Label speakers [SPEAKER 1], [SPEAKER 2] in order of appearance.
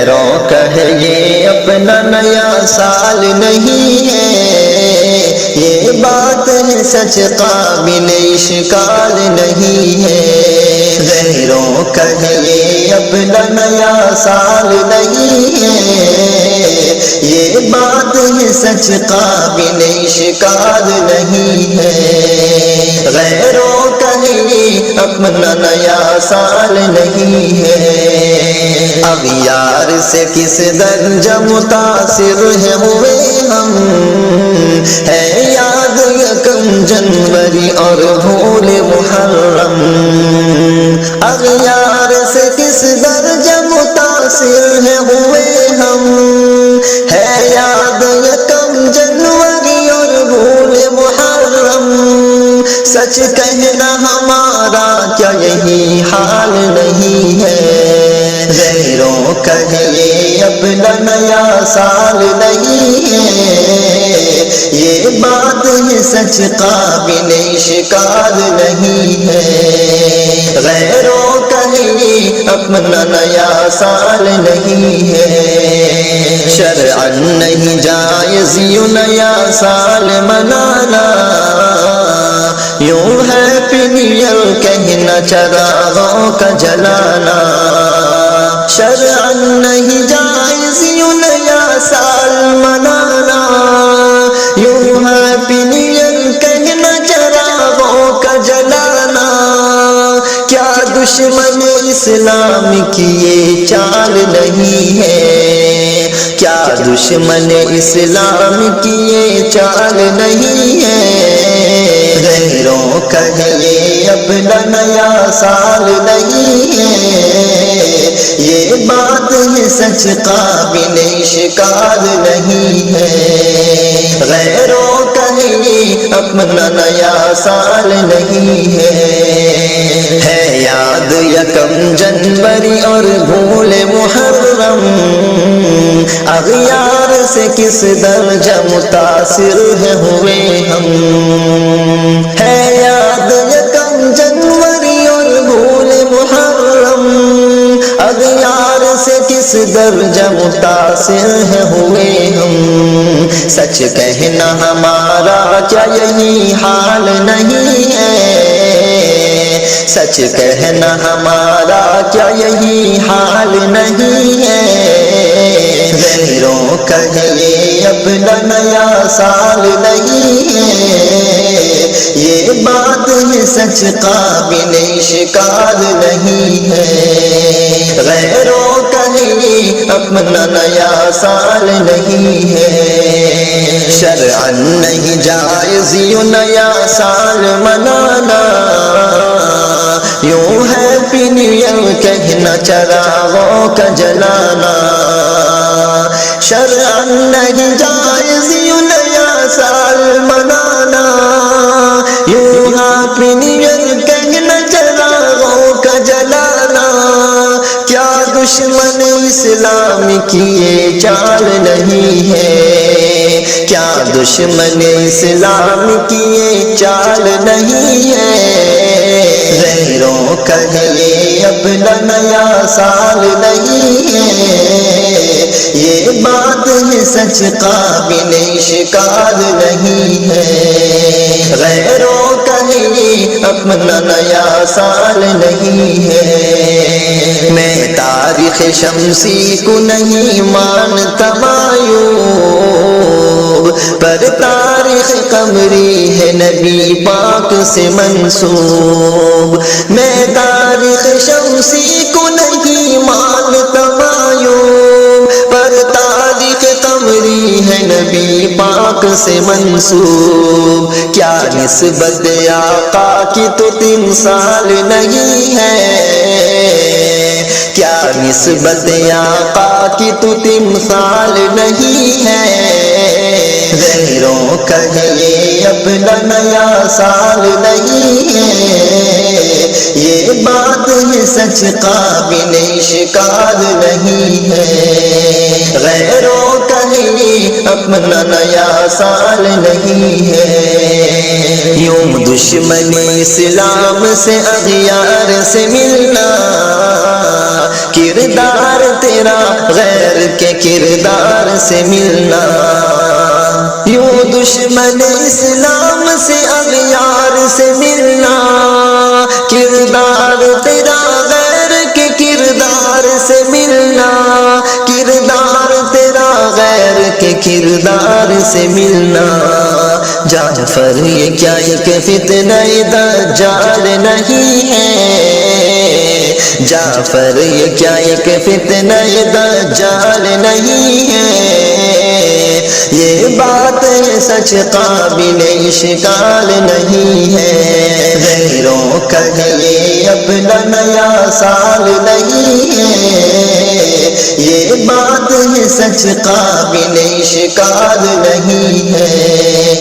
[SPEAKER 1] غیروں کا ہے یہ اپنا نیا سال نہیں ہے، یہ بات ہے سچ قابل اشکال نہیں ہے۔ غیروں کا ہے یہ اپنا نیا سال نہیں ہے، یہ بات ہے سچ قابل اشکال نہیں ہے۔ غیروں کا ہے یہ اپنا نیا سال نہیں ہے، اغیار سے کس درجہ متاثر ہے ہوئے ہم، ہے یاد یکم جنوری اور بھول محرم۔ اغیار سے کس درجہ متاثر ہے ہوئے ہم، ہے یاد یکم جنوری اور بھول محرم۔ سچ کہنا ہمارا کیا یہی حال نہیں ہے، غیروں کا ہے یہ اپنا نیا سال نہیں ہے، یہ بات ہے سچ قابل اشکال نہیں ہے۔ غیروں کا ہے یہ اپنا نیا سال نہیں ہے، شرعاً نہیں جائز یوں نیا سال منانا، یوں ہیپی نیو ایئر کہنا چراغوں کا جلانا۔ شرعاً نہیں جائز یوں نیا سال منانا، یوں ہیپی نیو ایئر کہنا چراغوں کا جلانا۔ کیا دشمن اسلام کی یہ چال نہیں ہے، کیا دشمن اسلام کی یہ چال نہیں ہے۔ غیروں کا ہے یہ اپنا نیا سال نہیں ہے، یہ بات ہے سچ قابل اشکال نہیں ہے۔ غیروں کا ہے یہ اپنا نیا سال نہیں ہے یاد یکم جنوری اور بھول محرم۔ اغیار سے کس درجہ متاثر ہے ہوئے ہم، ہے یاد یکم جنوری اور بھول محرم۔ اغیار سے کس درجہ متاثر ہے ہوئے ہم، سچ کہنا ہمارا کیا یہی حال نہیں ہے، سچ کہنا ہمارا کیا یہی حال نہیں ہے۔ غیروں کا ہے یہ اپنا نیا سال نہیں ہے، یہ بات ہے سچ قابل اشکال نہیں ہے۔ غیروں کا ہے یہ اپنا نیا سال نہیں ہے، شرعاً نہیں جائز یوں نیا سال منانا، یوں ہیپی نیو ایئر کہنا چراغوں کا جلانا۔ شرعاً نہیں جائز یوں نیا سال منانا، یوں ہیپی نیو ایئر کہنا چراغوں کا جلانا۔ کیا دشمن اسلام کی یہ چال نہیں ہے، کیا دشمن اسلام کی یہ چال نہیں ہے۔ غیروں کا ہے یہ اپنا نیا سال نہیں ہے، یہ بات ہے سچ قابل اشکال نہیں ہے۔ غیروں کا ہے یہ اپنا نیا سال نہیں ہے، میں تاریخ شمسی کو نہیں مانتا معیوب، پر تاریخ قمری ہے نبی پاک سے منسوب۔ میں تاریخ شمسی کو نہیں مانتا معیوب، پر تاریخ قمری ہے نبی پاک سے منسوب۔ کیا نسبت آقا کی تو تمثال نہیں ہے، کیا نسبت آقا کی تو تمثال نہیں ہے۔ غیروں کا ہے یہ اپنا نیا سال نہیں ہے، یہ بات ہے سچ قابل اشکال نہیں ہے۔ غیروں کا ہے یہ اپنا نیا سال نہیں ہے، یوں دشمن اسلام سے اغیار سے ملنا، کردار تیرا تیرا غیر کے کردار سے ملنا، یوں دشمن اسلام سے اغیار سے ملنا، کردار تیرا غیر کے کردار سے ملنا، کردار تیرا غیر کے کردار سے ملنا۔ جعفر یہ کیا ایک فتنہ دجال نہیں ہے، جعفر یہ کیا ایک فتنہ دجال نہیں ہے، یہ بات سچ قابل اشکال نہیں ہے، غیروں کا یہ اپنا نیا سال نہیں ہے، یہ بات سچ قابل اشکال نہیں ہے۔